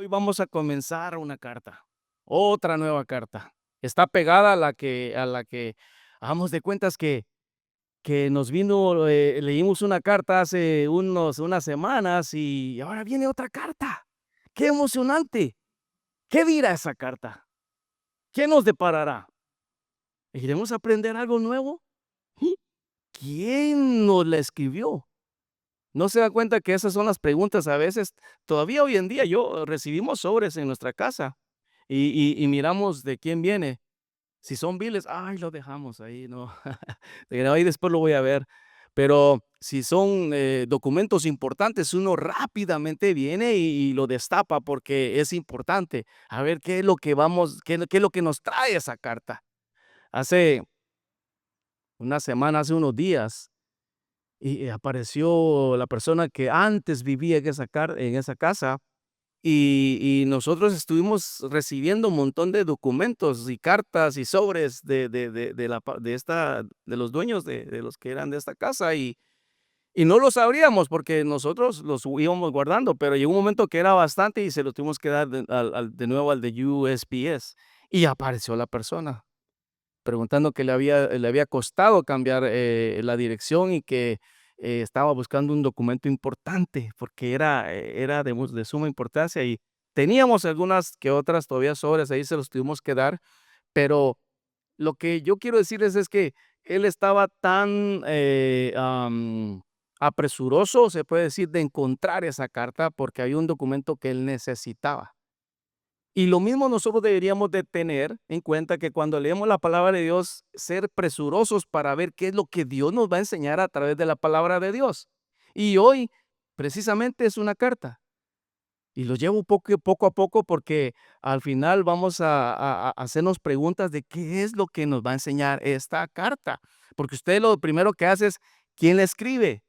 vamos a comenzar una carta, otra nueva carta. Está pegada a la que hagamos de cuentas que nos vino, leímos una carta hace unas semanas y ahora viene otra carta. ¡Qué emocionante! ¿Qué dirá esa carta? ¿Qué nos deparará? ¿Iremos a aprender algo nuevo? ¿Y quién nos la escribió? ¿No se da cuenta que esas son las preguntas a veces? Todavía hoy en día recibimos sobres en nuestra casa y miramos de quién viene. Si son biles, ay, lo dejamos ahí, no, ahí después lo voy a ver. Pero si son, documentos importantes, uno rápidamente viene y lo destapa porque es importante. A ver qué es lo que qué es lo que nos trae esa carta. Hace una semana, hace unos días, apareció la persona que antes vivía en esa casa. Y nosotros estuvimos recibiendo un montón de documentos y cartas y sobres de los dueños de los que eran de esta casa, y no los abríamos porque nosotros los íbamos guardando, pero llegó un momento que era bastante y se lo tuvimos que dar de nuevo al de USPS, y apareció la persona preguntando que le había costado cambiar, la dirección y que, estaba buscando un documento importante, porque era de suma importancia, y teníamos algunas que otras todavía sobres, ahí se los tuvimos que dar, pero lo que yo quiero decirles es que él estaba tan, apresuroso, se puede decir, de encontrar esa carta, porque había un documento que él necesitaba. Y lo mismo nosotros deberíamos de tener en cuenta que cuando leemos la palabra de Dios, ser presurosos para ver qué es lo que Dios nos va a enseñar a través de la palabra de Dios. Y hoy, precisamente, es una carta. Y lo llevo poco a poco porque al final vamos a hacernos preguntas de qué es lo que nos va a enseñar esta carta. Porque usted lo primero que hace es, ¿quién la escribe?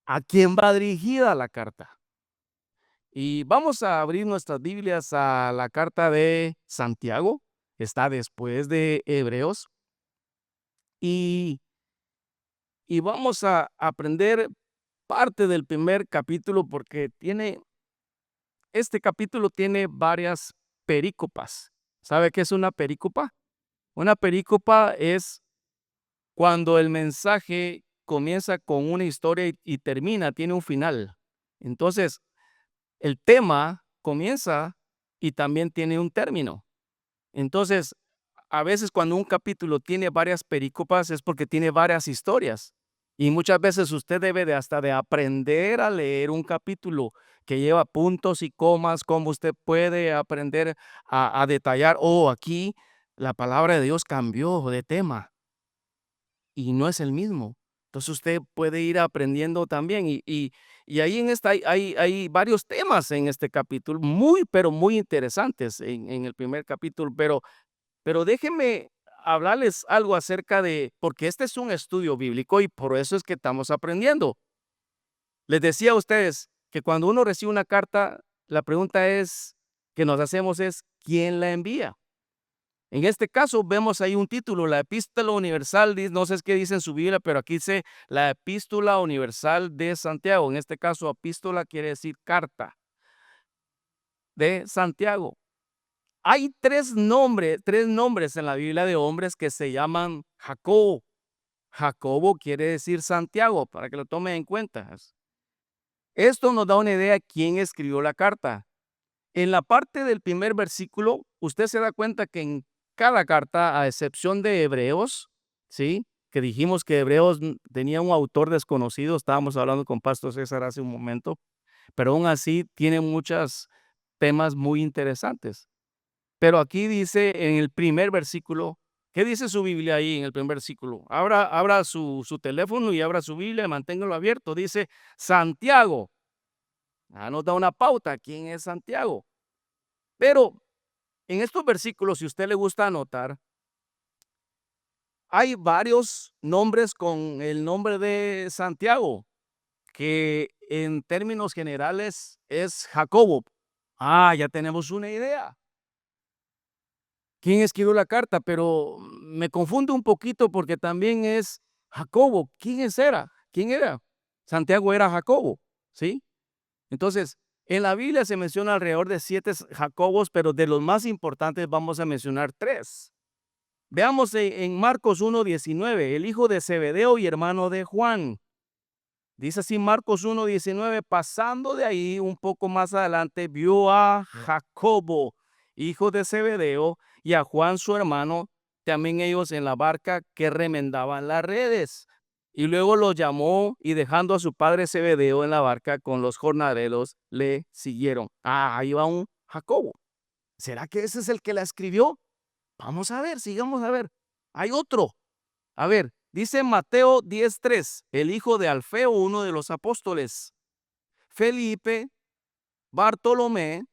¿A quién va dirigida la carta? Y vamos a abrir nuestras Biblias a la carta de Santiago, está después de Hebreos, y, y vamos a aprender parte del primer capítulo porque este capítulo tiene varias perícopas. ¿Sabe qué es una perícopa? Una perícopa es cuando el mensaje comienza con una historia y termina, tiene un final. Entonces, el tema comienza y también tiene un término. Entonces, a veces cuando un capítulo tiene varias perícopas es porque tiene varias historias. Y muchas veces usted debe de hasta de aprender a leer un capítulo que lleva puntos y comas, como usted puede aprender a detallar, oh, aquí la palabra de Dios cambió de tema y no es el mismo. Entonces usted puede ir aprendiendo también y ahí en esta hay varios temas en este capítulo, muy, pero muy interesantes en el primer capítulo, pero déjenme hablarles algo acerca porque este es un estudio bíblico y por eso es que estamos aprendiendo. Les decía a ustedes que cuando uno recibe una carta, la pregunta que nos hacemos es, ¿quién la envía? En este caso vemos ahí un título, la Epístola Universal, no sé qué dice en su Biblia, pero aquí dice la Epístola Universal de Santiago. En este caso, epístola quiere decir carta de Santiago. Hay tres nombres en la Biblia de hombres que se llaman Jacobo. Jacobo quiere decir Santiago, para que lo tomen en cuenta. Esto nos da una idea de quién escribió la carta. En la parte del primer versículo, usted se da cuenta que en cada carta, a excepción de Hebreos, ¿sí? Que dijimos que Hebreos tenía un autor desconocido, estábamos hablando con Pastor César hace un momento, pero aún así tiene muchos temas muy interesantes. Pero aquí dice en el primer versículo, ¿qué dice su Biblia ahí en el primer versículo? Abra su teléfono y abra su Biblia, manténgalo abierto. Dice Santiago. Nos da una pauta, ¿quién es Santiago? Pero en estos versículos, si a usted le gusta anotar, hay varios nombres con el nombre de Santiago, que en términos generales es Jacobo. Ya tenemos una idea. ¿Quién escribió la carta? Pero me confunde un poquito porque también es Jacobo. ¿Quién era? ¿Quién era? Santiago era Jacobo, ¿sí? Entonces, En la Biblia se menciona alrededor de 7 Jacobos, pero de los más importantes vamos a mencionar 3. Veamos en Marcos 1:19, el hijo de Zebedeo y hermano de Juan. Dice así Marcos 1:19, pasando de ahí un poco más adelante, vio a Jacobo, hijo de Zebedeo, y a Juan su hermano, también ellos en la barca que remendaban las redes. Y luego los llamó y dejando a su padre Zebedeo en la barca con los jornaleros, le siguieron. Ah, ahí va un Jacobo. ¿Será que ese es el que la escribió? Vamos a ver, sigamos a ver. Hay otro. A ver, dice Mateo 10:3, el hijo de Alfeo, uno de los apóstoles. Felipe, Bartolomé,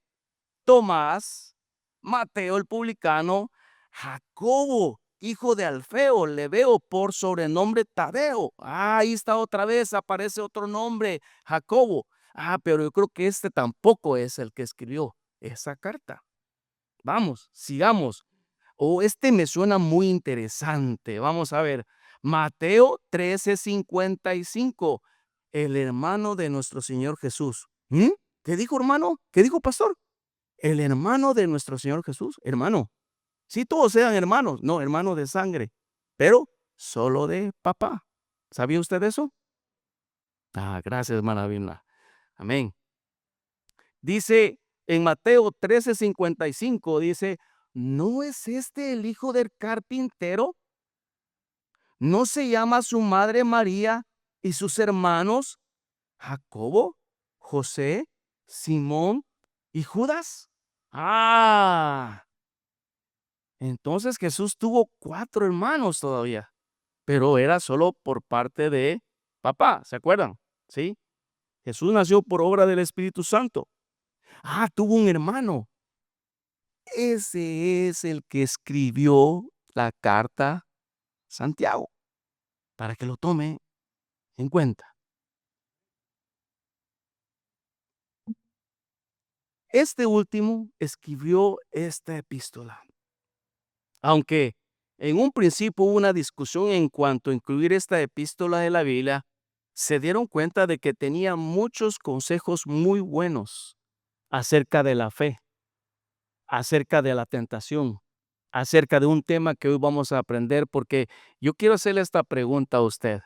Tomás, Mateo el publicano, Jacobo, hijo de Alfeo, le veo por sobrenombre Tadeo. Ah, ahí está otra vez, aparece otro nombre, Jacobo. Ah, pero yo creo que este tampoco es el que escribió esa carta. Vamos, sigamos. Oh, este me suena muy interesante. Vamos a ver. Mateo 13:55. El hermano de nuestro Señor Jesús. ¿Mm? ¿Qué dijo, hermano? ¿Qué dijo, pastor? El hermano de nuestro Señor Jesús. Hermano. Sí, todos sean hermanos. No, hermano de sangre. Pero solo de papá. ¿Sabía usted eso? Ah, gracias, hermana Vilma. Amén. Dice en Mateo 13:55, dice, ¿no es este el hijo del carpintero? ¿No se llama su madre María y sus hermanos Jacobo, José, Simón y Judas? Ah, entonces Jesús tuvo 4 hermanos todavía, pero era solo por parte de papá, ¿se acuerdan? ¿Sí? Jesús nació por obra del Espíritu Santo. Ah, tuvo un hermano. Ese es el que escribió la carta Santiago, para que lo tome en cuenta. Este último escribió esta epístola. Aunque en un principio hubo una discusión en cuanto a incluir esta epístola de la Biblia, se dieron cuenta de que tenía muchos consejos muy buenos acerca de la fe, acerca de la tentación, acerca de un tema que hoy vamos a aprender, porque yo quiero hacerle esta pregunta a usted.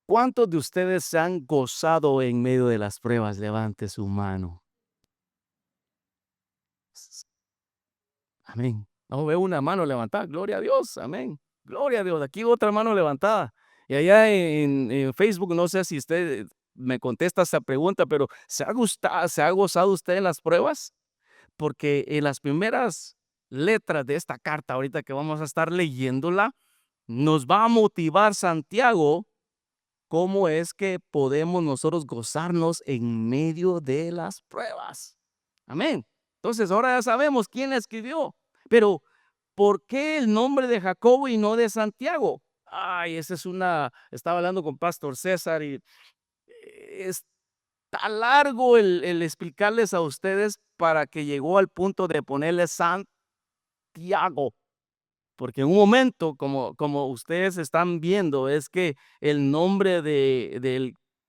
¿Cuántos de ustedes se han gozado en medio de las pruebas? Levante su mano. Amén. No veo una mano levantada. Gloria a Dios. Amén. Gloria a Dios. Aquí otra mano levantada. Y allá en Facebook, no sé si usted me contesta esa pregunta, pero ¿se ha gozado usted en las pruebas? Porque en las primeras letras de esta carta, ahorita que vamos a estar leyéndola, nos va a motivar Santiago cómo es que podemos nosotros gozarnos en medio de las pruebas. Amén. Entonces ahora ya sabemos quién la escribió, pero ¿por qué el nombre de Jacobo y no de Santiago? Ay, esa es estaba hablando con Pastor César y está largo el explicarles a ustedes para que llegó al punto de ponerle Santiago. Porque en un momento, como ustedes están viendo, es que el nombre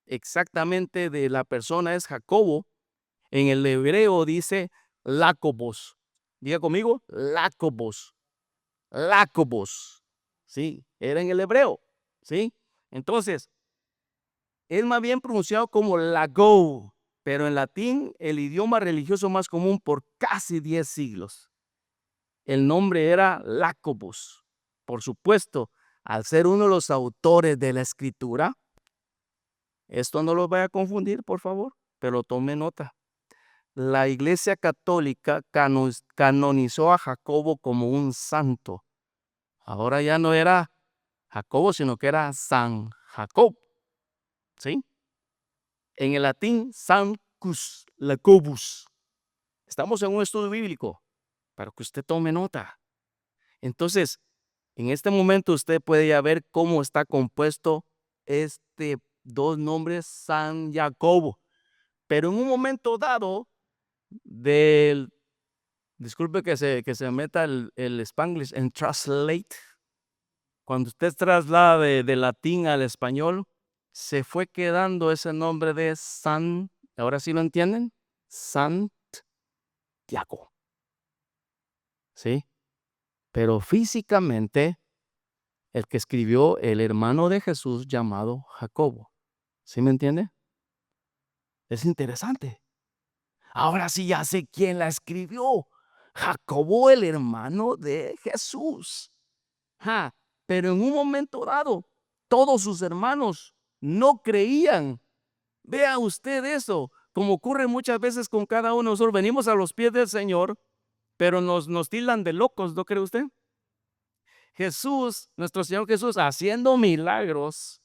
exactamente de la persona es Jacobo. En el hebreo dice Jacobos. Diga conmigo, Jacobos. Jacobos. Sí, era en el hebreo. ¿Sí? Entonces, es más bien pronunciado como Lago, pero en latín, el idioma religioso más común por casi 10 siglos. El nombre era Jacobus. Por supuesto, al ser uno de los autores de la escritura, esto no lo vaya a confundir, por favor, pero tome nota. La Iglesia Católica canonizó a Jacobo como un santo. Ahora ya no era Jacobo, sino que era San Jacob. ¿Sí? En el latín, Sanctus Jacobus. Estamos en un estudio bíblico, para que usted tome nota. Entonces, en este momento usted puede ya ver cómo está compuesto dos nombres San Jacobo. Pero en un momento dado disculpe que se meta el Spanglish en translate, cuando usted traslada de latín al español, se fue quedando ese nombre de Santiago. ¿Ahora sí lo entienden? Santiago. ¿Sí? Pero físicamente, el que escribió el hermano de Jesús llamado Jacobo. ¿Sí me entiende? Es interesante. Ahora sí ya sé quién la escribió. Jacobo, el hermano de Jesús. Ja, pero en un momento dado, todos sus hermanos no creían. Vea usted eso, como ocurre muchas veces con cada uno de nosotros. Venimos a los pies del Señor, pero nos tildan de locos, ¿no cree usted? Jesús, nuestro Señor Jesús, haciendo milagros,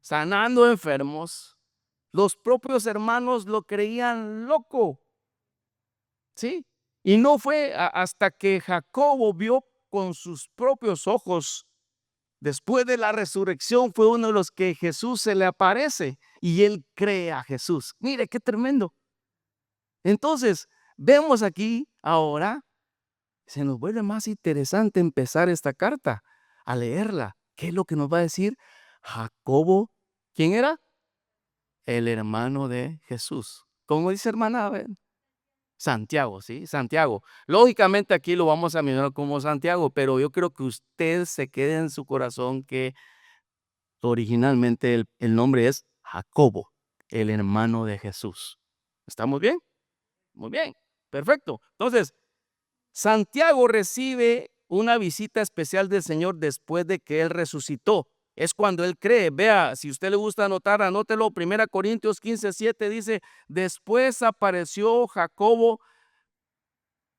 sanando enfermos, los propios hermanos lo creían loco, ¿sí? Y no fue hasta que Jacobo vio con sus propios ojos, después de la resurrección, fue uno de los que Jesús se le aparece y él cree a Jesús. Mire qué tremendo. Entonces, vemos aquí ahora, se nos vuelve más interesante empezar esta carta, a leerla. ¿Qué es lo que nos va a decir Jacobo? ¿Quién era? El hermano de Jesús. ¿Cómo dice hermana? A ver. Santiago, ¿sí? Santiago. Lógicamente aquí lo vamos a mencionar como Santiago, pero yo creo que usted se quede en su corazón que originalmente el nombre es Jacobo, el hermano de Jesús. ¿Estamos bien? Muy bien, perfecto. Entonces, Santiago recibe una visita especial del Señor después de que Él resucitó. Es cuando Él cree. Vea, si usted le gusta anotar, anótelo. 1 Corintios 15:7 dice, después apareció Jacobo,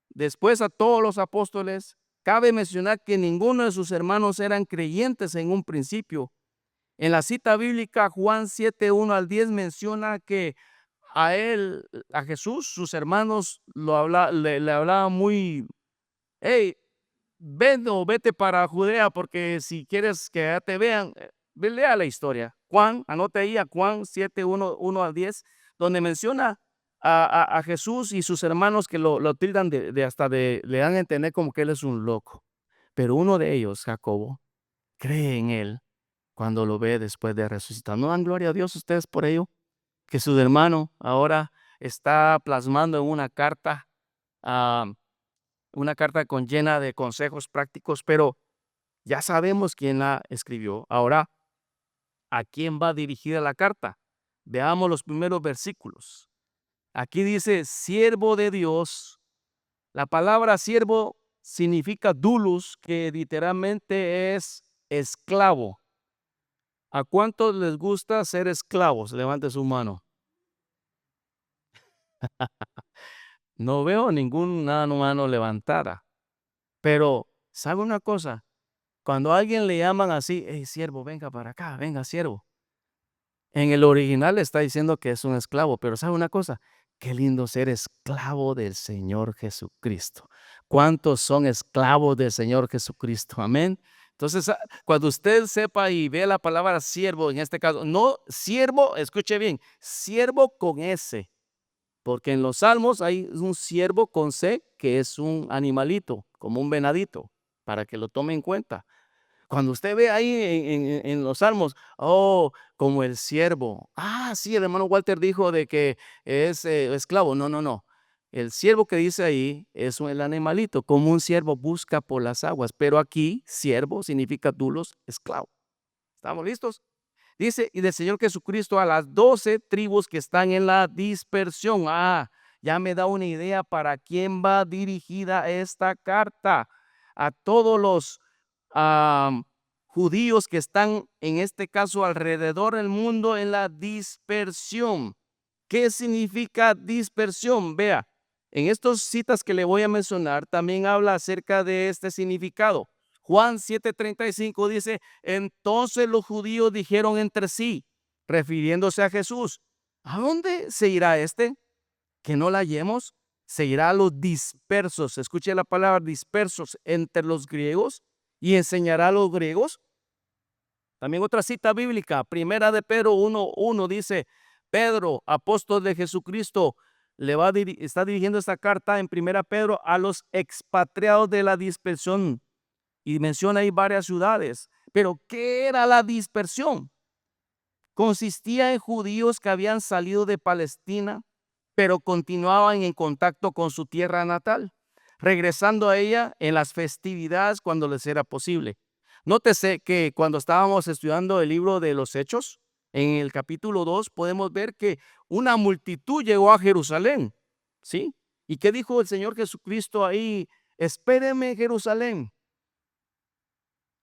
después a todos los apóstoles. Cabe mencionar que ninguno de sus hermanos eran creyentes en un principio. En la cita bíblica, Juan 7:1 al 10 menciona que a él, a Jesús, sus hermanos le hablaban muy, hey, ven o vete para Judea porque si quieres que ya te vean, lea la historia. Juan, anote ahí a Juan 7:1 al 10, donde menciona a Jesús y sus hermanos que lo tildan le dan a entender como que él es un loco. Pero uno de ellos, Jacobo, cree en él cuando lo ve después de resucitar. ¿No dan gloria a Dios ustedes por ello? Que su hermano ahora está plasmando en ah, una carta con llena de consejos prácticos, pero ya sabemos quién la escribió. Ahora, ¿a quién va dirigida la carta? Veamos los primeros versículos. Aquí dice, siervo de Dios. La palabra siervo significa doulos, que literalmente es esclavo. ¿A cuántos les gusta ser esclavos? Levante su mano. No veo ninguna mano levantada. Pero, ¿sabe una cosa? Cuando a alguien le llaman así, hey, siervo, venga para acá, venga, siervo. En el original está diciendo que es un esclavo, pero ¿sabe una cosa? Qué lindo ser esclavo del Señor Jesucristo. ¿Cuántos son esclavos del Señor Jesucristo? Amén. Entonces, cuando usted sepa y ve la palabra siervo, en este caso, no siervo, escuche bien, siervo con S, porque en los Salmos hay un siervo con C que es un animalito, como un venadito, para que lo tome en cuenta. Cuando usted ve ahí en los Salmos, oh, como el siervo. Ah, sí, el hermano Walter dijo de que es esclavo. No, no, no. El siervo que dice ahí es el animalito, como un siervo busca por las aguas. Pero aquí, siervo significa dulos, esclavo. ¿Estamos listos? Dice, y del Señor Jesucristo a las 12 tribus que están en la dispersión. Ah, ya me da una idea para quién va dirigida esta carta. A todos los judíos que están, en este caso, alrededor del mundo en la dispersión. ¿Qué significa dispersión? Vea, en estas citas que le voy a mencionar, también habla acerca de este significado. Juan 7:35 dice, entonces los judíos dijeron entre sí, refiriéndose a Jesús, ¿a dónde se irá este? Que no la hallemos. Se irá a los dispersos, escuche la palabra dispersos entre los griegos y enseñará a los griegos. También otra cita bíblica, primera de Pedro 1:1 dice, Pedro, apóstol de Jesucristo, está dirigiendo esta carta en primera Pedro a los expatriados de la dispersión. Y menciona ahí varias ciudades. Pero, ¿qué era la dispersión? consistía en judíos que habían salido de Palestina, pero continuaban en contacto con su tierra natal, regresando a ella en las festividades cuando les era posible. Nótese que cuando estábamos estudiando el libro de los Hechos, en el capítulo 2, podemos ver que una multitud llegó a Jerusalén, ¿sí? ¿Y qué dijo el Señor Jesucristo ahí? Espérenme en Jerusalén.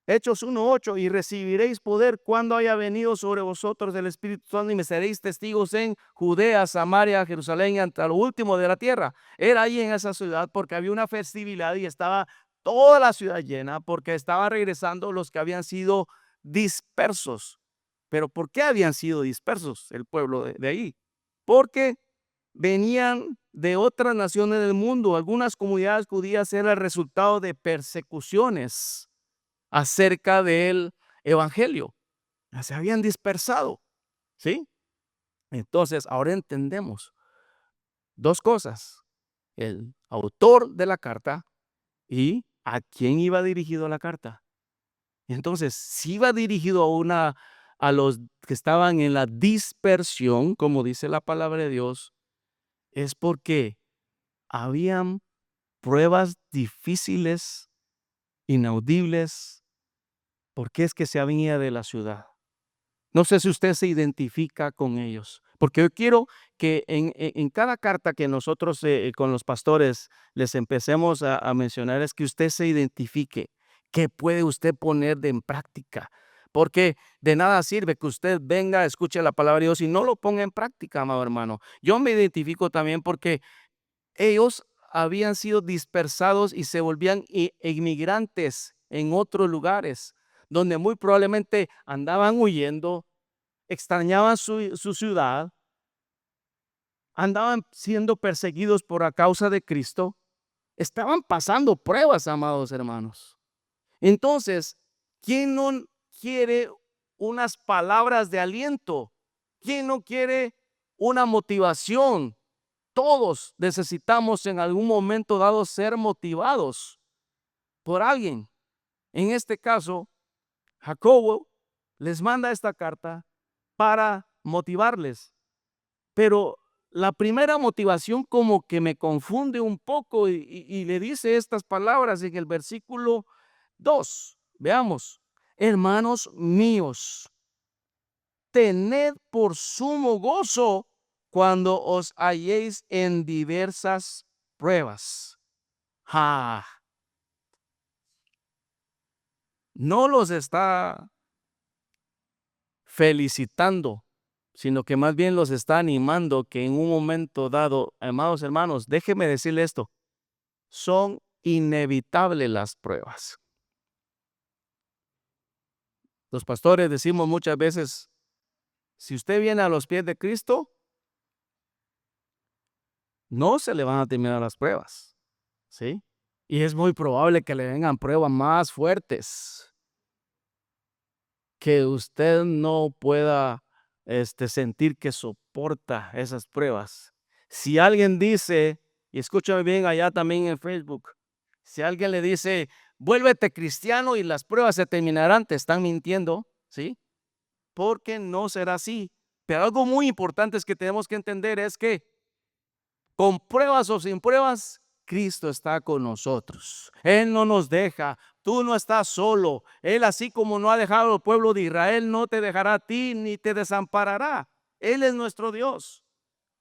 Hechos 1:8, y recibiréis poder cuando haya venido sobre vosotros el Espíritu Santo y me seréis testigos en Judea, Samaria, Jerusalén y hasta lo último de la tierra. Era ahí en esa ciudad porque había una festividad y estaba toda la ciudad llena porque estaban regresando los que habían sido dispersos. Pero ¿por qué habían sido dispersos el pueblo de ahí? Porque venían de otras naciones del mundo. Algunas comunidades judías eran el resultado de persecuciones acerca del evangelio. Se habían dispersado, ¿sí? Entonces, ahora entendemos dos cosas: el autor de la carta y a quién iba dirigido la carta. Entonces, si iba dirigido a los que estaban en la dispersión, como dice la palabra de Dios, es porque habían pruebas difíciles, inaudibles, porque es que se venía de la ciudad. No sé si usted se identifica con ellos, porque yo quiero que en cada carta que nosotros con los pastores les empecemos a mencionar es que usted se identifique. ¿Qué puede usted poner en práctica? Porque de nada sirve que usted venga, escuche la palabra de Dios y no lo ponga en práctica, amado hermano. Yo me identifico también porque ellos habían sido dispersados y se volvían inmigrantes en otros lugares, donde muy probablemente andaban huyendo, extrañaban su ciudad, andaban siendo perseguidos por la causa de Cristo, estaban pasando pruebas, amados hermanos. Entonces, ¿quién no quiere unas palabras de aliento? ¿Quién no quiere una motivación? Todos necesitamos en algún momento dado ser motivados por alguien. En este caso, Jacobo les manda esta carta para motivarles. Pero la primera motivación como que me confunde un poco y le dice estas palabras en el versículo 2. Veamos: hermanos míos, tened por sumo gozo cuando os halléis en diversas pruebas. No los está felicitando, sino que más bien los está animando que en un momento dado, amados hermanos, déjeme decirle esto: son inevitables las pruebas. Los pastores decimos muchas veces, si usted viene a los pies de Cristo, no se le van a terminar las pruebas, ¿sí? Y es muy probable que le vengan pruebas más fuertes que usted no pueda sentir que soporta esas pruebas. Si alguien dice, y escúchame bien allá también en Facebook, si alguien le dice, vuélvete cristiano y las pruebas se terminarán, te están mintiendo, ¿sí? Porque no será así. Pero algo muy importante es que tenemos que entender es que con pruebas o sin pruebas, Cristo está con nosotros. Él no nos deja. Tú no estás solo. Él, así como no ha dejado al pueblo de Israel, no te dejará a ti ni te desamparará. Él es nuestro Dios.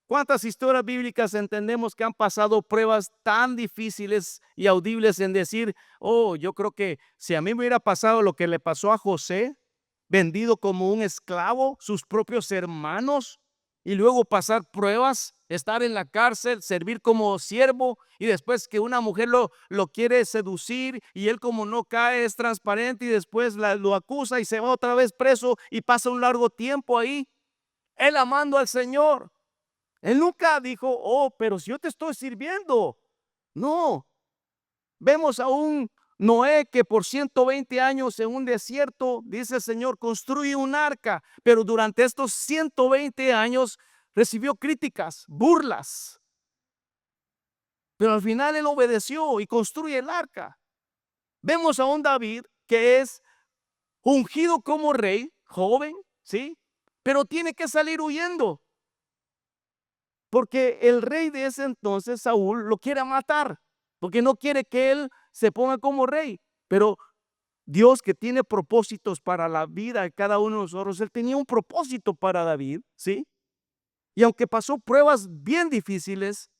¿Cuántas historias bíblicas entendemos que han pasado pruebas tan difíciles y audibles en decir, oh, yo creo que si a mí me hubiera pasado lo que le pasó a José, vendido como un esclavo, sus propios hermanos, y luego pasar pruebas, estar en la cárcel, servir como siervo y después que una mujer lo quiere seducir y él, como no cae, es transparente y después lo acusa y se va otra vez preso y pasa un largo tiempo ahí, él amando al Señor. Él nunca dijo, oh, pero si yo te estoy sirviendo. No. Vemos a un Noé que por 120 años en un desierto, dice el Señor, construye un arca, pero durante estos 120 años recibió críticas, burlas. Pero al final él obedeció y construye el arca. Vemos a un David que es ungido como rey, joven, ¿sí? pero tiene que salir huyendo, porque el rey de ese entonces, Saúl, lo quiere matar, porque no quiere que él se ponga como rey. Pero Dios, que tiene propósitos para la vida de cada uno de nosotros, él tenía un propósito para David, ¿sí? Y aunque pasó pruebas bien difíciles,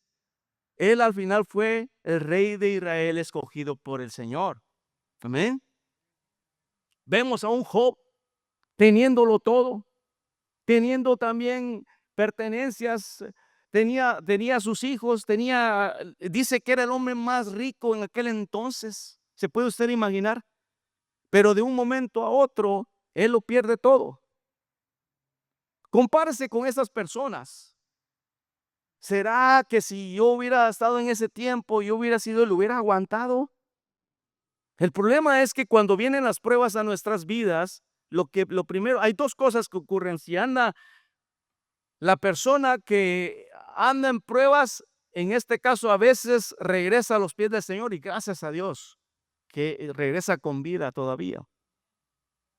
él al final fue el rey de Israel escogido por el Señor. Amén. Vemos a un Job teniéndolo todo, teniendo también pertenencias, tenía sus hijos, dice que era el hombre más rico en aquel entonces. ¿Se puede usted imaginar? Pero de un momento a otro, él lo pierde todo. Compárese con esas personas. ¿Será que si yo hubiera estado en ese tiempo, yo hubiera sido, lo hubiera aguantado? El problema es que cuando vienen las pruebas a nuestras vidas, lo primero, hay dos cosas que ocurren. Si anda la persona que anda en pruebas, en este caso a veces regresa a los pies del Señor y gracias a Dios que regresa con vida todavía.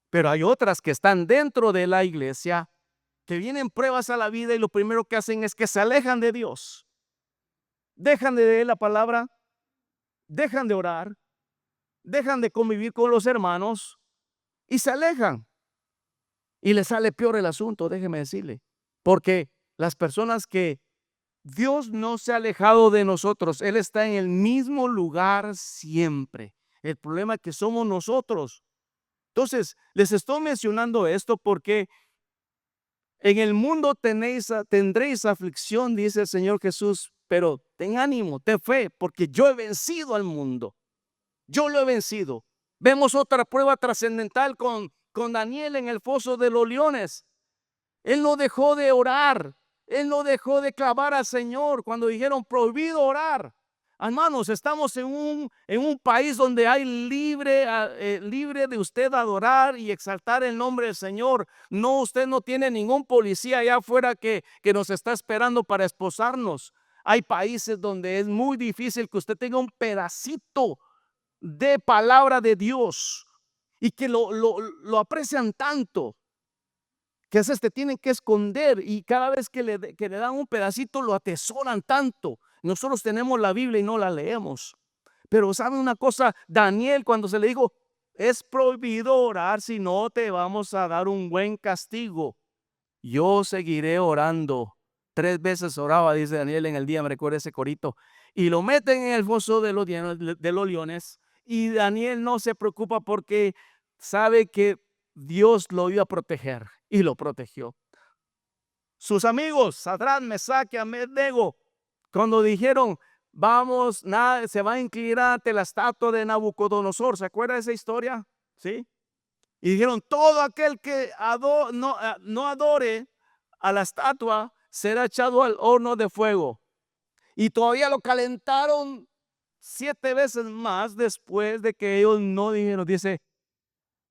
Pero hay otras que están dentro de la iglesia, que vienen pruebas a la vida y lo primero que hacen es que se alejan de Dios. Dejan de leer la palabra, dejan de orar, dejan de convivir con los hermanos y se alejan. Y les sale peor el asunto, déjeme decirle. Porque las personas que Dios no se ha alejado de nosotros, Él está en el mismo lugar siempre. El problema es que somos nosotros. Entonces, les estoy mencionando esto porque en el mundo tendréis aflicción, dice el Señor Jesús, pero ten ánimo, ten fe, porque yo he vencido al mundo. Yo lo he vencido. Vemos otra prueba trascendental con Daniel en el foso de los leones. Él no dejó de orar. Él no dejó de clavar al Señor cuando dijeron prohibido orar. Hermanos, estamos en un país donde hay libre de usted adorar y exaltar el nombre del Señor. No, usted no tiene ningún policía allá afuera que nos está esperando para esposarnos. Hay países donde es muy difícil que usted tenga un pedacito de palabra de Dios y que lo aprecian tanto que a veces te tienen que esconder y cada vez que le dan un pedacito lo atesoran tanto. Nosotros tenemos la Biblia y no la leemos. Pero ¿saben una cosa? Daniel, cuando se le dijo, es prohibido orar, si no te vamos a dar un buen castigo. Yo seguiré orando. 3 veces oraba, dice Daniel en el día, me recuerda ese corito. Y lo meten en el foso de los leones. Y Daniel no se preocupa porque sabe que Dios lo iba a proteger y lo protegió. Sus amigos, Sadrach, Mesach y Abednego, cuando dijeron, vamos, nada, se va a inclinar ante la estatua de Nabucodonosor, ¿se acuerda de esa historia? ¿Sí? Y dijeron, todo aquel que no adore a la estatua será echado al horno de fuego. Y todavía lo calentaron 7 veces más después de que ellos no dijeron. Dice,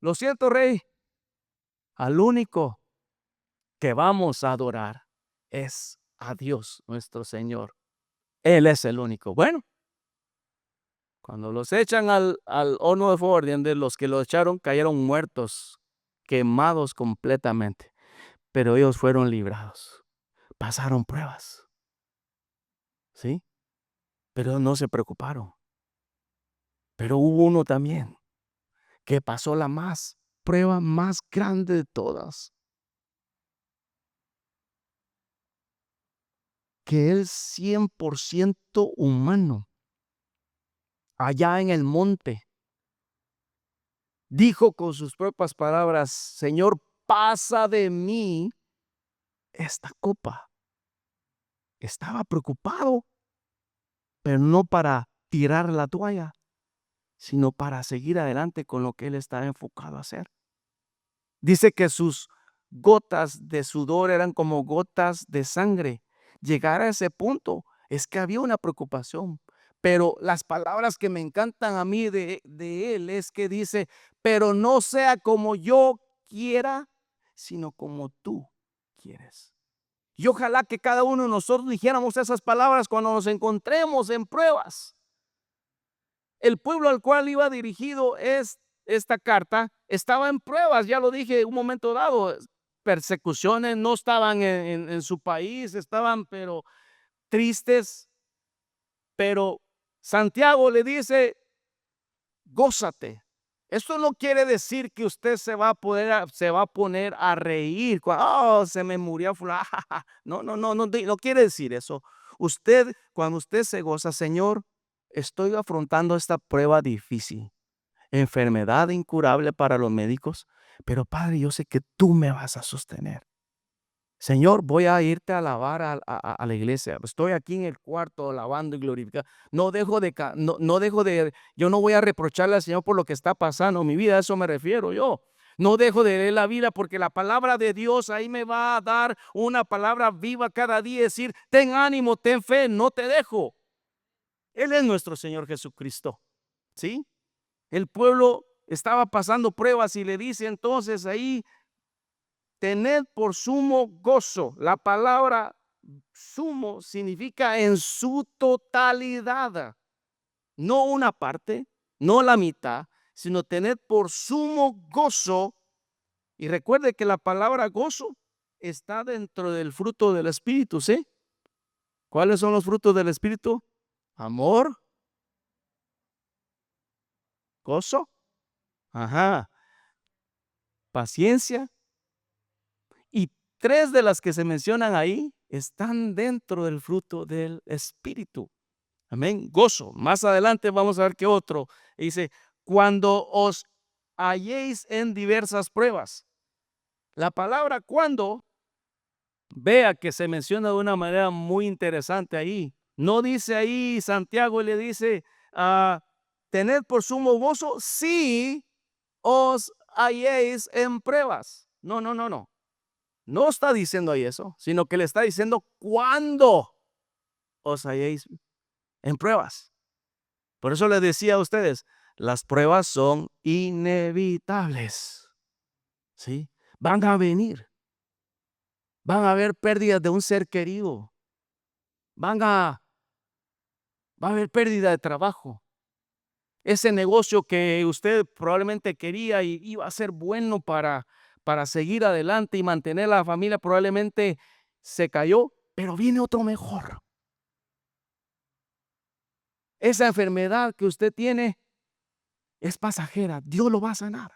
lo siento, rey, al único que vamos a adorar es a Dios nuestro Señor. Él es el único. Bueno, cuando los echan al horno de fuego ardiente, los que lo echaron cayeron muertos, quemados completamente. Pero ellos fueron librados. Pasaron pruebas. ¿Sí? Pero no se preocuparon. Pero hubo uno también que pasó la prueba más grande de todas. Que es 100% humano. Allá en el monte, dijo con sus propias palabras, Señor, pasa de mí esta copa. Estaba preocupado, pero no para tirar la toalla, sino para seguir adelante con lo que él estaba enfocado a hacer. Dice que sus gotas de sudor eran como gotas de sangre. Llegar a ese punto es que había una preocupación. Pero las palabras que me encantan a mí de él es que dice, pero no sea como yo quiera, sino como tú quieres. Y ojalá que cada uno de nosotros dijéramos esas palabras cuando nos encontremos en pruebas. El pueblo al cual iba dirigido esta carta estaba en pruebas, ya lo dije un momento dado. persecuciones, no estaban en su país, estaban pero tristes, pero Santiago le dice, gózate. Esto no quiere decir que usted se va a poner a reír. Oh, se me murió fulano. No, no, no, no, no quiere decir eso. Usted, cuando usted se goza, Señor, estoy afrontando esta prueba difícil, enfermedad incurable para los médicos, pero Padre, yo sé que tú me vas a sostener. Señor, voy a irte a alabar a la iglesia. Estoy aquí en el cuarto alabando y glorificando. No dejo de, yo no voy a reprocharle al Señor por lo que está pasando en mi vida, a eso me refiero yo. No dejo de leer la vida porque la palabra de Dios ahí me va a dar una palabra viva cada día, decir, ten ánimo, ten fe, no te dejo. Él es nuestro Señor Jesucristo. ¿Sí? El pueblo estaba pasando pruebas y le dice entonces ahí, tened por sumo gozo. La palabra sumo significa en su totalidad, no una parte, no la mitad, sino tened por sumo gozo. Y recuerde que la palabra gozo está dentro del fruto del Espíritu, ¿sí? ¿Cuáles son los frutos del Espíritu? Amor, gozo, ajá, paciencia. Y tres de las que se mencionan ahí están dentro del fruto del Espíritu. Amén. Gozo. Más adelante vamos a ver qué otro. Dice, cuando os halléis en diversas pruebas. La palabra cuando, vea que se menciona de una manera muy interesante ahí. No dice ahí Santiago y le dice, tened por sumo gozo si os halléis en pruebas. No, no, no, no. No está diciendo ahí eso, sino que le está diciendo cuando os halléis en pruebas. Por eso les decía a ustedes, las pruebas son inevitables. ¿Sí? Van a venir. Van a haber pérdidas de un ser querido. Va a haber pérdida de trabajo. Ese negocio que usted probablemente quería y iba a ser bueno para seguir adelante y mantener a la familia, probablemente se cayó, pero viene otro mejor. Esa enfermedad que usted tiene es pasajera. Dios lo va a sanar.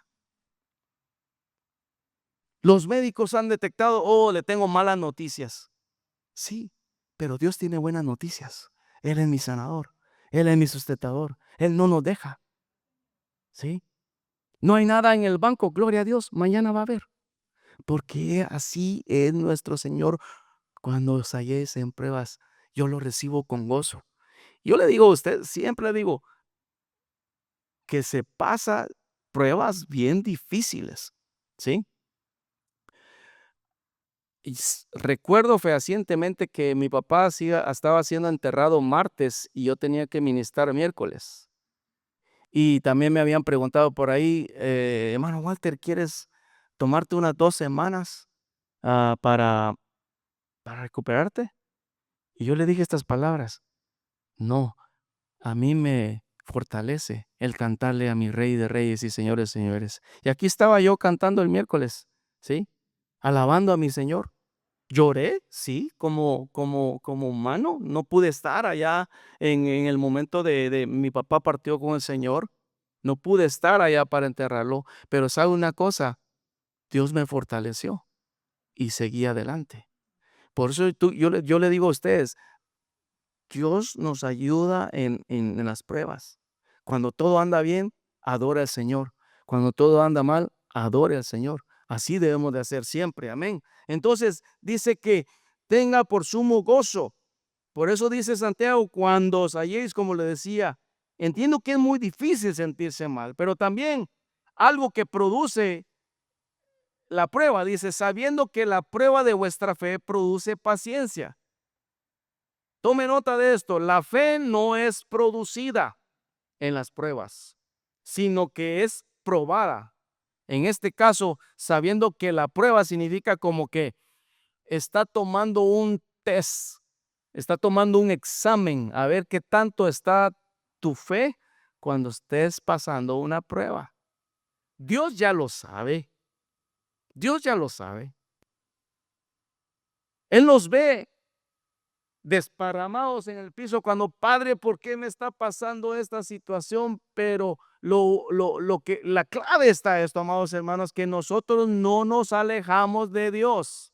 Los médicos han detectado, oh, le tengo malas noticias. Sí, pero Dios tiene buenas noticias. Él es mi sanador. Él es mi sustentador. Él no nos deja. ¿Sí? No hay nada en el banco, gloria a Dios, mañana va a haber. Porque así es nuestro Señor. Cuando os halléis en pruebas, yo lo recibo con gozo. Yo le digo a usted, siempre le digo, que se pasa pruebas bien difíciles. ¿Sí? Y recuerdo fehacientemente que mi papá estaba siendo enterrado martes y yo tenía que ministrar miércoles. Y también me habían preguntado por ahí, hermano Walter, ¿quieres tomarte unas 2 semanas para recuperarte? Y yo le dije estas palabras, no, a mí me fortalece el cantarle a mi Rey de Reyes y Señores, Señores. Y aquí estaba yo cantando el miércoles, ¿sí? Alabando a mi Señor. Lloré, sí, como humano. No pude estar allá en el momento de mi papá partió con el Señor. No pude estar allá para enterrarlo. Pero ¿sabe una cosa? Dios me fortaleció y seguí adelante. Por eso yo le digo a ustedes, Dios nos ayuda en las pruebas. Cuando todo anda bien, adora al Señor. Cuando todo anda mal, adore al Señor. Así debemos de hacer siempre. Amén. Entonces dice que tenga por sumo gozo. Por eso dice Santiago, cuando os halléis, como le decía, entiendo que es muy difícil sentirse mal, pero también algo que produce la prueba, dice, sabiendo que la prueba de vuestra fe produce paciencia. Tome nota de esto, la fe no es producida en las pruebas, sino que es probada. En este caso, sabiendo que la prueba significa como que está tomando un test, está tomando un examen, a ver qué tanto está tu fe cuando estés pasando una prueba. Dios ya lo sabe, Dios ya lo sabe. Él nos ve desparramados en el piso cuando, Padre, ¿por qué me está pasando esta situación? Pero la clave está esto, amados hermanos, que nosotros no nos alejamos de Dios.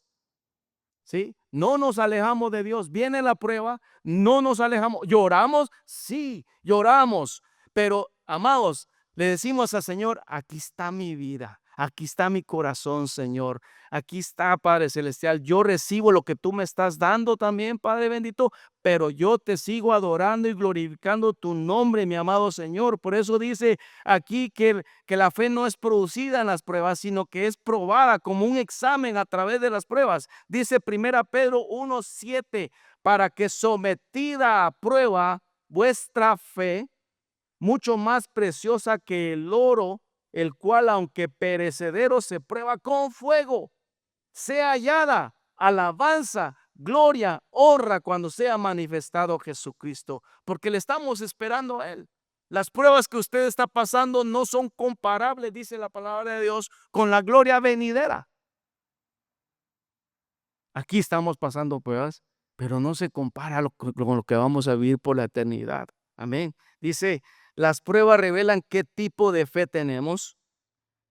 ¿Sí? No nos alejamos de Dios. Viene la prueba, no nos alejamos. ¿Lloramos? Sí, lloramos. Pero, amados, le decimos al Señor, aquí está mi vida. Aquí está mi corazón, Señor. Aquí está, Padre Celestial. Yo recibo lo que tú me estás dando también, Padre bendito, pero yo te sigo adorando y glorificando tu nombre, mi amado Señor. Por eso dice aquí que la fe no es producida en las pruebas, sino que es probada como un examen a través de las pruebas. Dice 1 Pedro 1:7, para que sometida a prueba vuestra fe, mucho más preciosa que el oro, el cual aunque perecedero se prueba con fuego, sea hallada alabanza, gloria, honra cuando sea manifestado Jesucristo, porque le estamos esperando a Él. Las pruebas que usted está pasando no son comparables, dice la palabra de Dios, con la gloria venidera. Aquí estamos pasando pruebas, pero no se compara con lo que vamos a vivir por la eternidad. Amén. Dice, las pruebas revelan qué tipo de fe tenemos,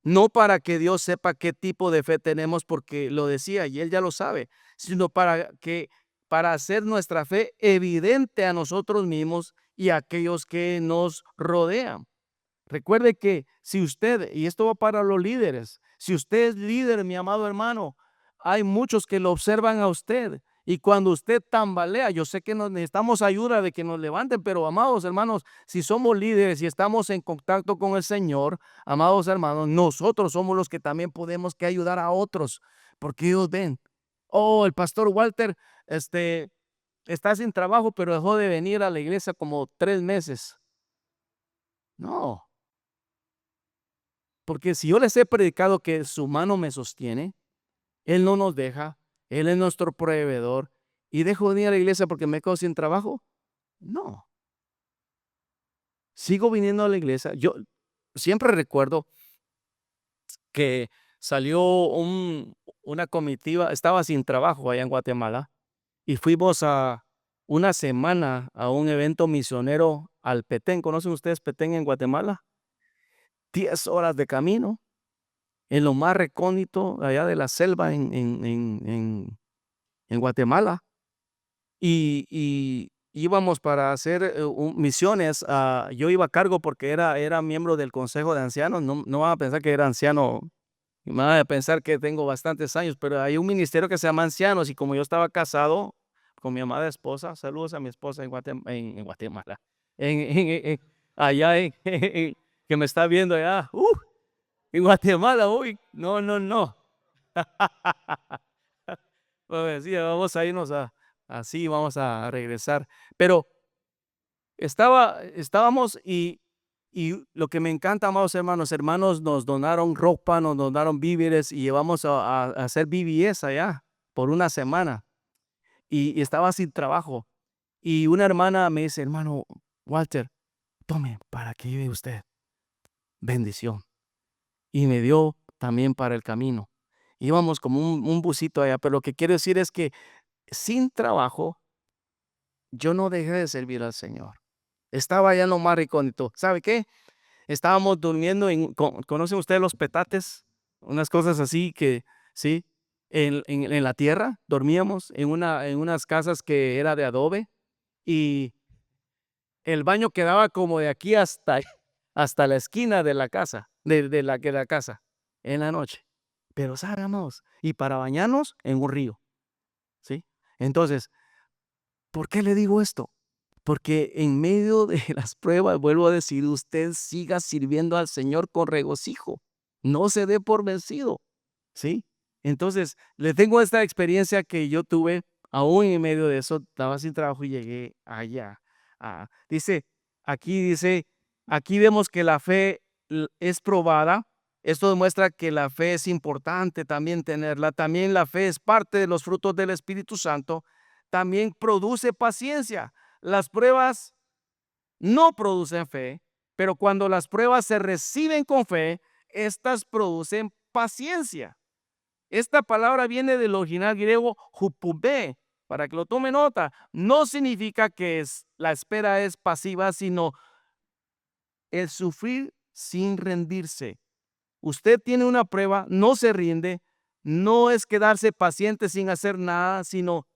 no para que Dios sepa qué tipo de fe tenemos, porque lo decía y Él ya lo sabe, sino para hacer nuestra fe evidente a nosotros mismos y a aquellos que nos rodean. Recuerde que si usted, y esto va para los líderes, si usted es líder, mi amado hermano, hay muchos que lo observan a usted. Y cuando usted tambalea, yo sé que necesitamos ayuda de que nos levanten, pero amados hermanos, si somos líderes y estamos en contacto con el Señor, amados hermanos, nosotros somos los que también podemos que ayudar a otros, porque ellos ven, oh, el pastor Walter, está sin trabajo, pero dejó de venir a la iglesia como 3 meses. No. Porque si yo les he predicado que su mano me sostiene, Él no nos deja, Él es nuestro proveedor, y dejo de venir a la iglesia porque me quedo sin trabajo, no. Sigo viniendo a la iglesia. Yo siempre recuerdo que salió una comitiva, estaba sin trabajo allá en Guatemala, y fuimos a una semana a un evento misionero al Petén. ¿Conocen ustedes Petén en Guatemala? 10 horas de camino, en lo más recóndito allá de la selva en Guatemala. Y íbamos para hacer misiones. Yo iba a cargo porque era miembro del Consejo de Ancianos. No van a pensar que era anciano, van a pensar que tengo bastantes años, pero hay un ministerio que se llama Ancianos. Y como yo estaba casado con mi amada esposa, saludos a mi esposa en Guatemala, allá que me está viendo allá, en Guatemala, uy, no, no, no. Pues sí, vamos a irnos así, vamos a regresar. Pero estábamos y lo que me encanta, amados hermanos, nos donaron ropa, nos donaron víveres y llevamos a hacer VBS allá por una semana. Y estaba sin trabajo. Y una hermana me dice, hermano Walter, tome para que lleve usted. Bendición. Y me dio también para el camino. Íbamos como un busito allá, pero lo que quiero decir es que sin trabajo, yo no dejé de servir al Señor. Estaba allá en lo más recóndito. ¿Sabe qué? Estábamos durmiendo ¿conocen ustedes los petates? Unas cosas así que, sí, en la tierra. Dormíamos en unas casas que era de adobe y el baño quedaba como de aquí hasta la esquina de la casa, de la casa, en la noche. Pero sabemos, y para bañarnos en un río, ¿sí? Entonces, ¿por qué le digo esto? Porque en medio de las pruebas, vuelvo a decir, usted siga sirviendo al Señor con regocijo. No se dé por vencido, ¿sí? Entonces, le tengo esta experiencia que yo tuve, aún en medio de eso, estaba sin trabajo y llegué allá. Dice, aquí vemos que la fe es probada. Esto demuestra que la fe es importante también tenerla. También la fe es parte de los frutos del Espíritu Santo. También produce paciencia. Las pruebas no producen fe, pero cuando las pruebas se reciben con fe, estas producen paciencia. Esta palabra viene del original griego hupubé, para que lo tome nota. No significa que la espera es pasiva, sino el sufrir sin rendirse. Usted tiene una prueba, no se rinde, no es quedarse paciente sin hacer nada, sino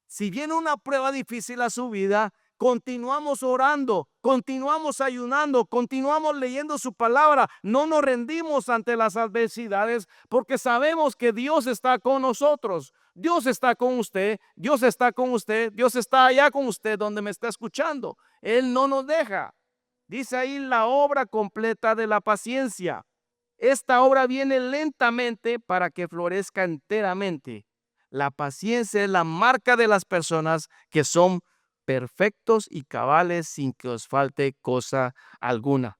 si viene una prueba difícil a su vida, continuamos orando, continuamos ayunando, continuamos leyendo su palabra. No nos rendimos ante las adversidades porque sabemos que Dios está con nosotros. Dios está con usted, Dios está con usted, Dios está allá con usted donde me está escuchando. Él no nos deja. Dice ahí la obra completa de la paciencia. Esta obra viene lentamente para que florezca enteramente. La paciencia es la marca de las personas que son perfectos y cabales sin que os falte cosa alguna.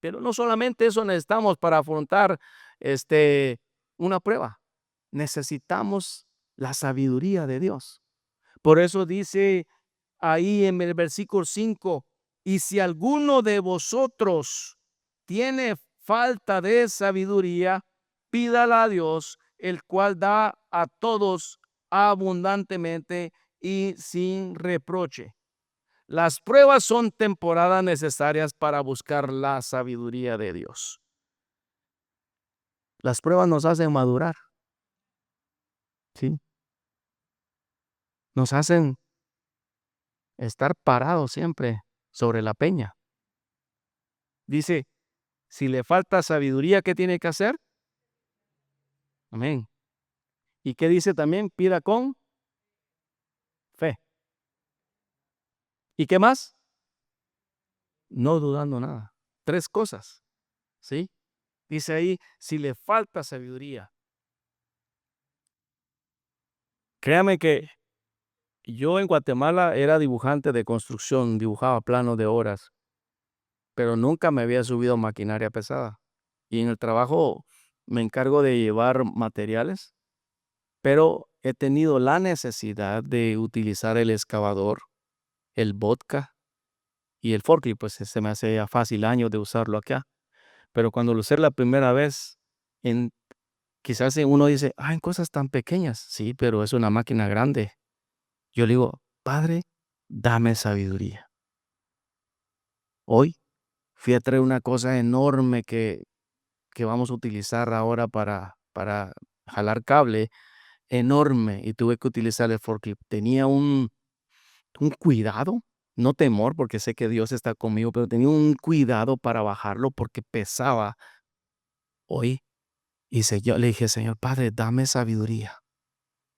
Pero no solamente eso necesitamos para afrontar una prueba. Necesitamos la sabiduría de Dios. Por eso dice ahí en el versículo 5, y si alguno de vosotros tiene falta de sabiduría, pídala a Dios, el cual da a todos abundantemente y sin reproche. Las pruebas son temporadas necesarias para buscar la sabiduría de Dios. Las pruebas nos hacen madurar, ¿sí? Nos hacen estar parados siempre sobre la peña. Dice, si le falta sabiduría, ¿qué tiene que hacer? Amén. ¿Y qué dice también? Pida con fe. ¿Y qué más? No dudando nada. 3 cosas, ¿sí? Dice ahí, si le falta sabiduría. Créame que yo en Guatemala era dibujante de construcción, dibujaba planos de obras, pero nunca me había subido maquinaria pesada. Y en el trabajo me encargo de llevar materiales, pero he tenido la necesidad de utilizar el excavador, el vodka y el forklift, pues se me hace ya fácil años de usarlo acá. Pero cuando lo usé la primera vez, en, quizás uno dice, en cosas tan pequeñas. Sí, pero es una máquina grande. Yo le digo, Padre, dame sabiduría. Hoy fui a traer una cosa enorme que vamos a utilizar ahora para jalar cable, enorme, y tuve que utilizar el forklift. Tenía un cuidado, no temor, porque sé que Dios está conmigo, pero tenía un cuidado para bajarlo porque pesaba. Hoy yo le dije, Señor Padre, dame sabiduría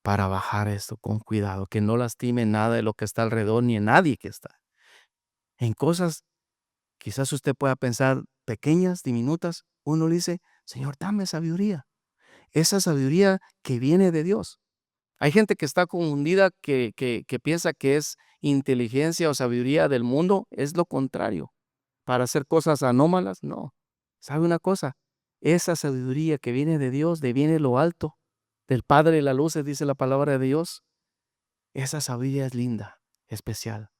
para bajar esto con cuidado, que no lastime nada de lo que está alrededor ni en nadie que está. En cosas, quizás usted pueda pensar pequeñas, diminutas, uno le dice, Señor, dame sabiduría. Esa sabiduría que viene de Dios. Hay gente que está confundida, que piensa que es inteligencia o sabiduría del mundo. Es lo contrario. Para hacer cosas anómalas, no. ¿Sabe una cosa? Esa sabiduría que viene de Dios, de viene lo alto, del Padre de las luces, dice la palabra de Dios. Esa sabiduría es linda, especial.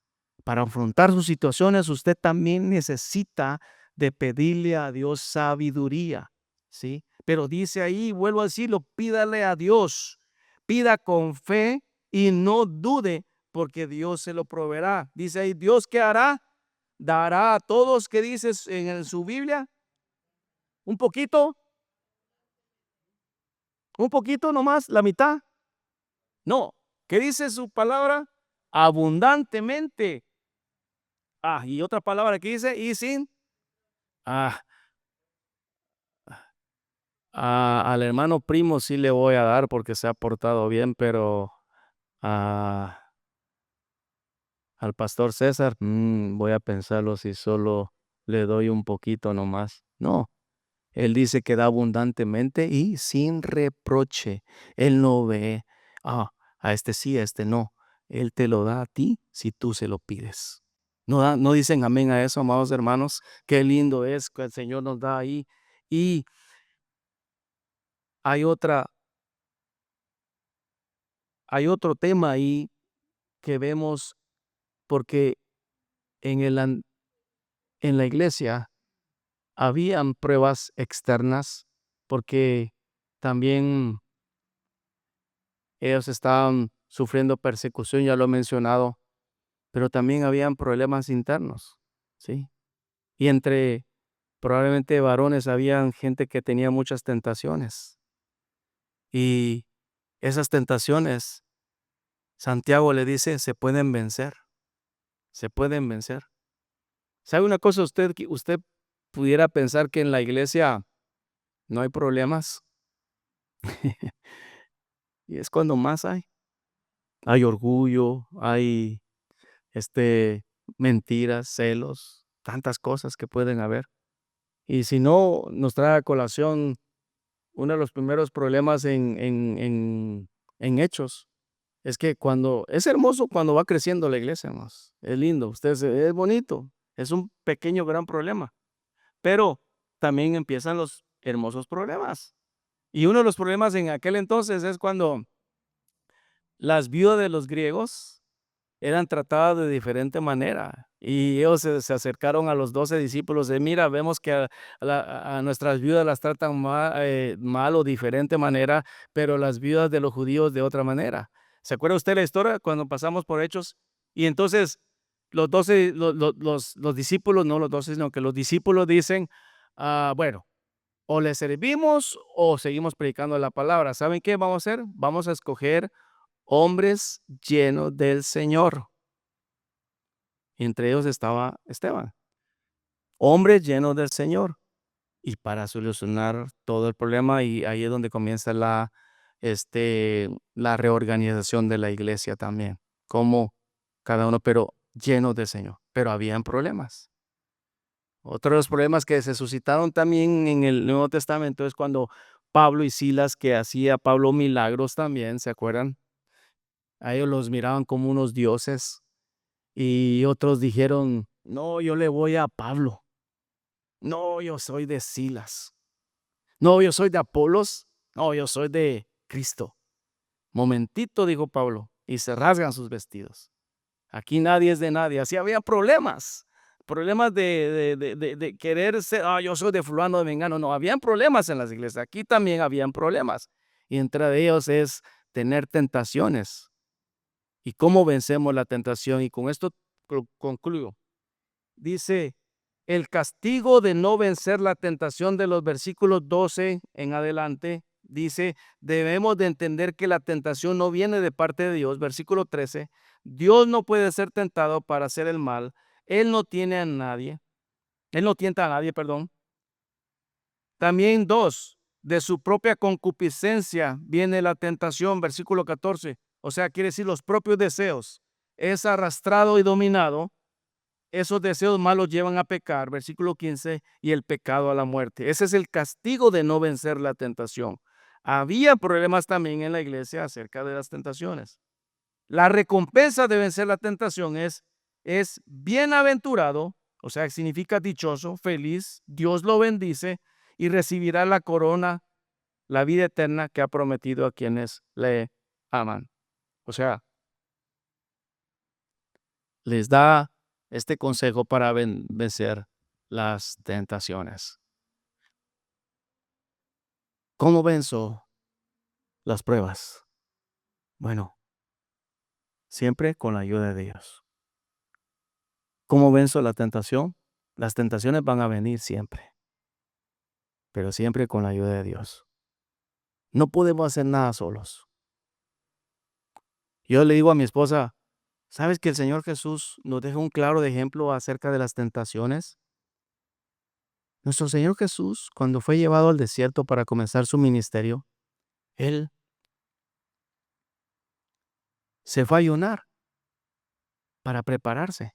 Para afrontar sus situaciones, usted también necesita de pedirle a Dios sabiduría, ¿sí? Pero dice ahí, vuelvo a decirlo, pídale a Dios, pida con fe y no dude, porque Dios se lo proveerá. Dice ahí, ¿Dios qué hará? Dará a todos, ¿qué dices en su Biblia? Un poquito nomás, la mitad. No, ¿qué dice su palabra? Abundantemente. Y otra palabra que dice, y sin. Ah, Al hermano primo sí le voy a dar porque se ha portado bien, pero ah, al pastor César, voy a pensarlo si solo le doy un poquito nomás. No, él dice que da abundantemente y sin reproche. Él no ve, a este sí, a este no. Él te lo da a ti si tú se lo pides. No dicen amén a eso, amados hermanos. Qué lindo es que el Señor nos da ahí. Y hay otro tema ahí que vemos porque en la iglesia habían pruebas externas porque también ellos estaban sufriendo persecución, ya lo he mencionado, pero también habían problemas internos, ¿sí? Y entre probablemente varones habían gente que tenía muchas tentaciones. Y esas tentaciones, Santiago le dice, se pueden vencer. ¿Sabe una cosa? Usted pudiera pensar que en la iglesia no hay problemas, y es cuando más hay. Hay orgullo, hay mentiras, celos, tantas cosas que pueden haber. Y si no nos trae a colación uno de los primeros problemas en Hechos, es que cuando es hermoso cuando va creciendo la iglesia, hermanos. Es lindo, es bonito, es un pequeño gran problema, pero también empiezan los hermosos problemas. Y uno de los problemas en aquel entonces es cuando las viudas de los griegos eran tratadas de diferente manera. Y ellos se acercaron a los 12 discípulos de, mira, vemos que a nuestras viudas las tratan mal o diferente manera, pero las viudas de los judíos de otra manera. ¿Se acuerda usted la historia cuando pasamos por Hechos? Y entonces los 12, los discípulos, no los 12, sino que los discípulos dicen, bueno, o le servimos o seguimos predicando la palabra. ¿Saben qué vamos a hacer? Vamos a escoger hombres llenos del Señor. Y entre ellos estaba Esteban, hombres llenos del Señor. Y para solucionar todo el problema, y ahí es donde comienza la reorganización de la iglesia también, como cada uno, pero llenos del Señor. Pero habían problemas. Otro de los problemas que se suscitaron también en el Nuevo Testamento es cuando Pablo y Silas, que hacía Pablo milagros también, ¿se acuerdan? A ellos los miraban como unos dioses. Y otros dijeron, no, yo le voy a Pablo. No, yo soy de Silas. No, yo soy de Apolos. No, yo soy de Cristo. Momentito, dijo Pablo, y se rasgan sus vestidos. Aquí nadie es de nadie. Así había problemas. Problemas de querer ser, yo soy de fulano de mengano. No, habían problemas en las iglesias. Aquí también habían problemas. Y entre ellos es tener tentaciones. ¿Y cómo vencemos la tentación? Y con esto concluyo. Dice, el castigo de no vencer la tentación de los versículos 12 en adelante, dice, debemos de entender que la tentación no viene de parte de Dios. Versículo 13, Dios no puede ser tentado para hacer el mal. Él no tiene a nadie. Él no tienta a nadie, perdón. También dos, de su propia concupiscencia viene la tentación, versículo 14. O sea, quiere decir los propios deseos. Es arrastrado y dominado. Esos deseos malos llevan a pecar, versículo 15, y el pecado a la muerte. Ese es el castigo de no vencer la tentación. Había problemas también en la iglesia acerca de las tentaciones. La recompensa de vencer la tentación es bienaventurado, o sea, significa dichoso, feliz, Dios lo bendice y recibirá la corona, la vida eterna que ha prometido a quienes le aman. O sea, les da este consejo para vencer las tentaciones. ¿Cómo venzo las pruebas? Bueno, siempre con la ayuda de Dios. ¿Cómo venzo la tentación? Las tentaciones van a venir siempre, pero siempre con la ayuda de Dios. No podemos hacer nada solos. Yo le digo a mi esposa, ¿sabes que el Señor Jesús nos deja un claro ejemplo acerca de las tentaciones? Nuestro Señor Jesús, cuando fue llevado al desierto para comenzar su ministerio, Él se fue a ayunar para prepararse.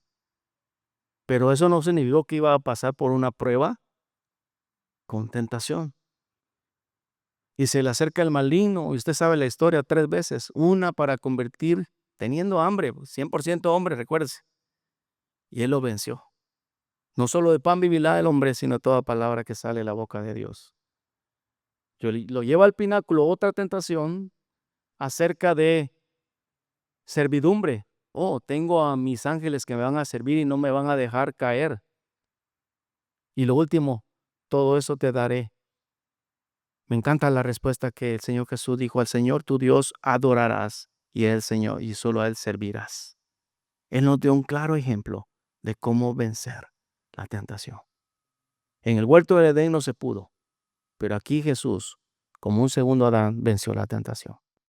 Pero eso no significó que iba a pasar por una prueba con tentación. Y se le acerca el maligno, y usted sabe la historia 3 veces. Una para convertir, teniendo hambre, 100% hombre, recuérdese. Y él lo venció. No solo de pan vivirá el hombre, sino toda palabra que sale de la boca de Dios. Lo lleva al pináculo, otra tentación acerca de servidumbre. Oh, tengo a mis ángeles que me van a servir y no me van a dejar caer. Y lo último, todo eso te daré. Me encanta la respuesta que el Señor Jesús dijo: al Señor tu Dios adorarás y el Señor y solo a Él servirás. Él nos dio un claro ejemplo de cómo vencer la tentación. En el huerto del Edén no se pudo, pero aquí Jesús, como un segundo Adán, venció la tentación.